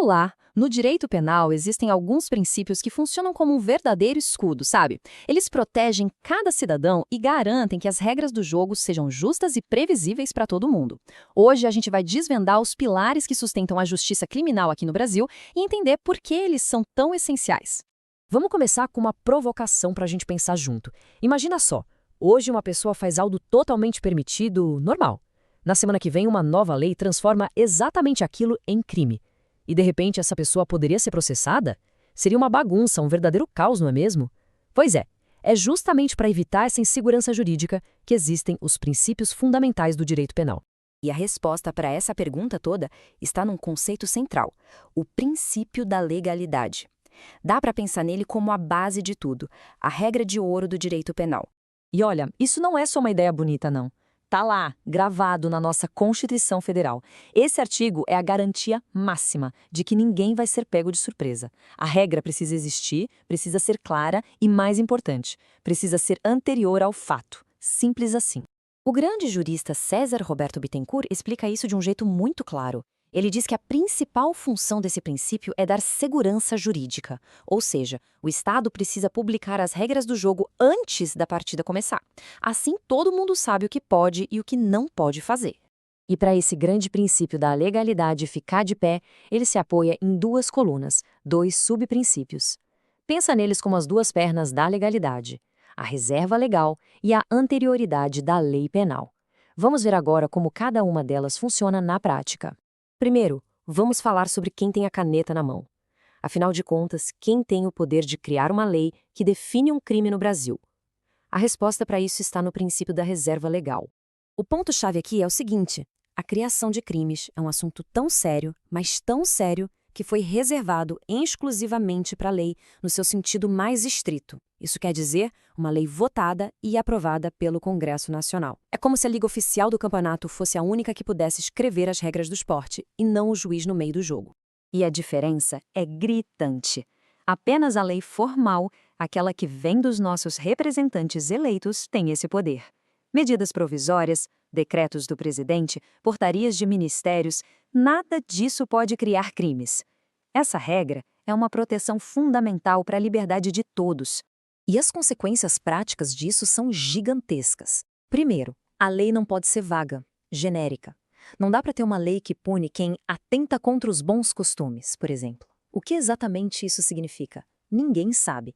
Olá! No direito penal existem alguns princípios que funcionam como um verdadeiro escudo, sabe? Eles protegem cada cidadão e garantem que as regras do jogo sejam justas e previsíveis para todo mundo. Hoje a gente vai desvendar os pilares que sustentam a justiça criminal aqui no Brasil e entender por que eles são tão essenciais. Vamos começar com uma provocação para a gente pensar junto. Imagina só, hoje uma pessoa faz algo totalmente permitido, normal. Na semana que vem, uma nova lei transforma exatamente aquilo em crime. E de repente essa pessoa poderia ser processada? Seria uma bagunça, um verdadeiro caos, não é mesmo? Pois é justamente para evitar essa insegurança jurídica que existem os princípios fundamentais do direito penal. E a resposta para essa pergunta toda está num conceito central, o princípio da legalidade. Dá para pensar nele como a base de tudo, a regra de ouro do direito penal. E olha, isso não é só uma ideia bonita, não. Tá lá, gravado na nossa Constituição Federal. Esse artigo é a garantia máxima de que ninguém vai ser pego de surpresa. A regra precisa existir, precisa ser clara e, mais importante, precisa ser anterior ao fato. Simples assim. O grande jurista César Roberto Bittencourt explica isso de um jeito muito claro. Ele diz que a principal função desse princípio é dar segurança jurídica, ou seja, o Estado precisa publicar as regras do jogo antes da partida começar. Assim, todo mundo sabe o que pode e o que não pode fazer. E para esse grande princípio da legalidade ficar de pé, ele se apoia em duas colunas, dois subprincípios. Pensa neles como as duas pernas da legalidade, a reserva legal e a anterioridade da lei penal. Vamos ver agora como cada uma delas funciona na prática. Primeiro, vamos falar sobre quem tem a caneta na mão. Afinal de contas, quem tem o poder de criar uma lei que define um crime no Brasil? A resposta para isso está no princípio da reserva legal. O ponto-chave aqui é o seguinte: a criação de crimes é um assunto tão sério, mas tão sério, que foi reservado exclusivamente para a lei no seu sentido mais estrito. Isso quer dizer, uma lei votada e aprovada pelo Congresso Nacional. É como se a Liga Oficial do Campeonato fosse a única que pudesse escrever as regras do esporte, e não o juiz no meio do jogo. E a diferença é gritante. Apenas a lei formal, aquela que vem dos nossos representantes eleitos, tem esse poder. Medidas provisórias, decretos do presidente, portarias de ministérios, nada disso pode criar crimes. Essa regra é uma proteção fundamental para a liberdade de todos. E as consequências práticas disso são gigantescas. Primeiro, a lei não pode ser vaga, genérica. Não dá para ter uma lei que pune quem atenta contra os bons costumes, por exemplo. O que exatamente isso significa? Ninguém sabe.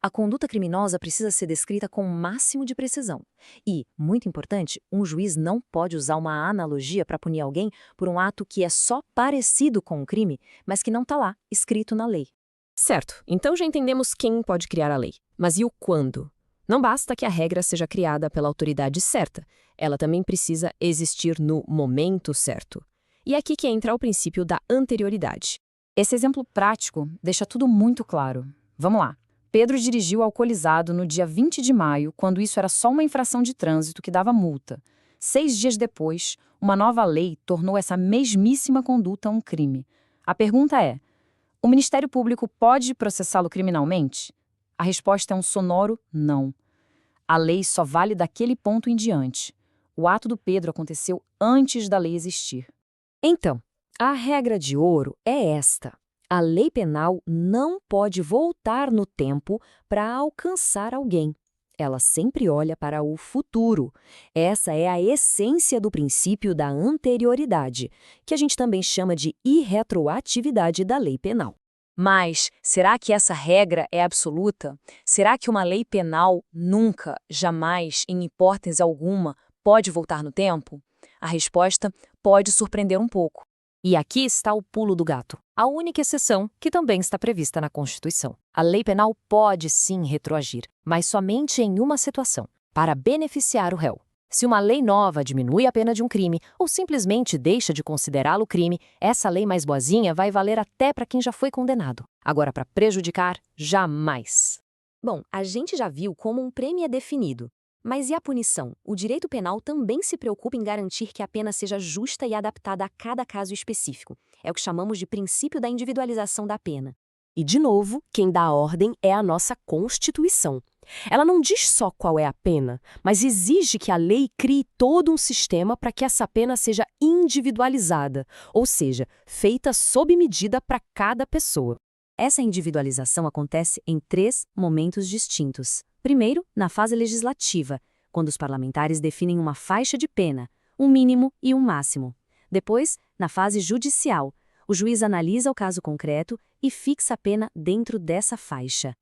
A conduta criminosa precisa ser descrita com o máximo de precisão. E, muito importante, um juiz não pode usar uma analogia para punir alguém por um ato que é só parecido com um crime, mas que não está lá, escrito na lei. Certo, então já entendemos quem pode criar a lei. Mas e o quando? Não basta que a regra seja criada pela autoridade certa, ela também precisa existir no momento certo. E é aqui que entra o princípio da anterioridade. Esse exemplo prático deixa tudo muito claro. Vamos lá. Pedro dirigiu alcoolizado no dia 20 de maio, quando isso era só uma infração de trânsito que dava multa. 6 dias depois, uma nova lei tornou essa mesmíssima conduta um crime. A pergunta é: o Ministério Público pode processá-lo criminalmente? A resposta é um sonoro não. A lei só vale daquele ponto em diante. O ato do Pedro aconteceu antes da lei existir. Então, a regra de ouro é esta. A lei penal não pode voltar no tempo para alcançar alguém. Ela sempre olha para o futuro. Essa é a essência do princípio da anterioridade, que a gente também chama de irretroatividade da lei penal. Mas será que essa regra é absoluta? Será que uma lei penal nunca, jamais, em hipótese alguma, pode voltar no tempo? A resposta pode surpreender um pouco. E aqui está o pulo do gato. A única exceção, que também está prevista na Constituição. A lei penal pode sim retroagir, mas somente em uma situação, para beneficiar o réu. Se uma lei nova diminui a pena de um crime ou simplesmente deixa de considerá-lo crime, essa lei mais boazinha vai valer até para quem já foi condenado. Agora, para prejudicar, jamais. Bom, a gente já viu como um prêmio é definido. Mas e a punição? O direito penal também se preocupa em garantir que a pena seja justa e adaptada a cada caso específico. É o que chamamos de princípio da individualização da pena. E, de novo, quem dá a ordem é a nossa Constituição. Ela não diz só qual é a pena, mas exige que a lei crie todo um sistema para que essa pena seja individualizada, ou seja, feita sob medida para cada pessoa. Essa individualização acontece em 3 momentos distintos. Primeiro, na fase legislativa, quando os parlamentares definem uma faixa de pena, um mínimo e um máximo. Depois, na fase judicial, o juiz analisa o caso concreto e fixa a pena dentro dessa faixa.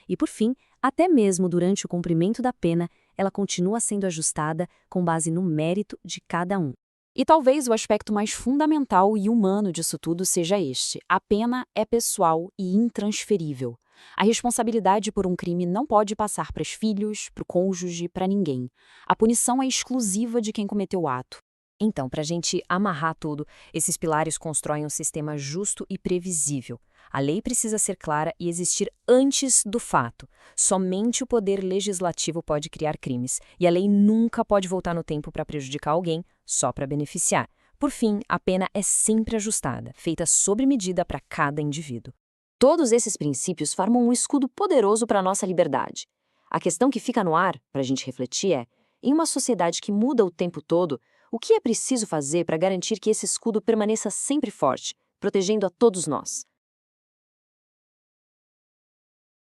E, por fim, até mesmo durante o cumprimento da pena, ela continua sendo ajustada com base no mérito de cada um. E talvez o aspecto mais fundamental e humano disso tudo seja este: a pena é pessoal e intransferível. A responsabilidade por um crime não pode passar para os filhos, para o cônjuge, para ninguém. A punição é exclusiva de quem cometeu o ato. Então, para a gente amarrar tudo, esses pilares constroem um sistema justo e previsível. A lei precisa ser clara e existir antes do fato. Somente o poder legislativo pode criar crimes, e a lei nunca pode voltar no tempo para prejudicar alguém, só para beneficiar. Por fim, a pena é sempre ajustada, feita sob medida para cada indivíduo. Todos esses princípios formam um escudo poderoso para a nossa liberdade. A questão que fica no ar, para a gente refletir, é: em uma sociedade que muda o tempo todo, o que é preciso fazer para garantir que esse escudo permaneça sempre forte, protegendo a todos nós?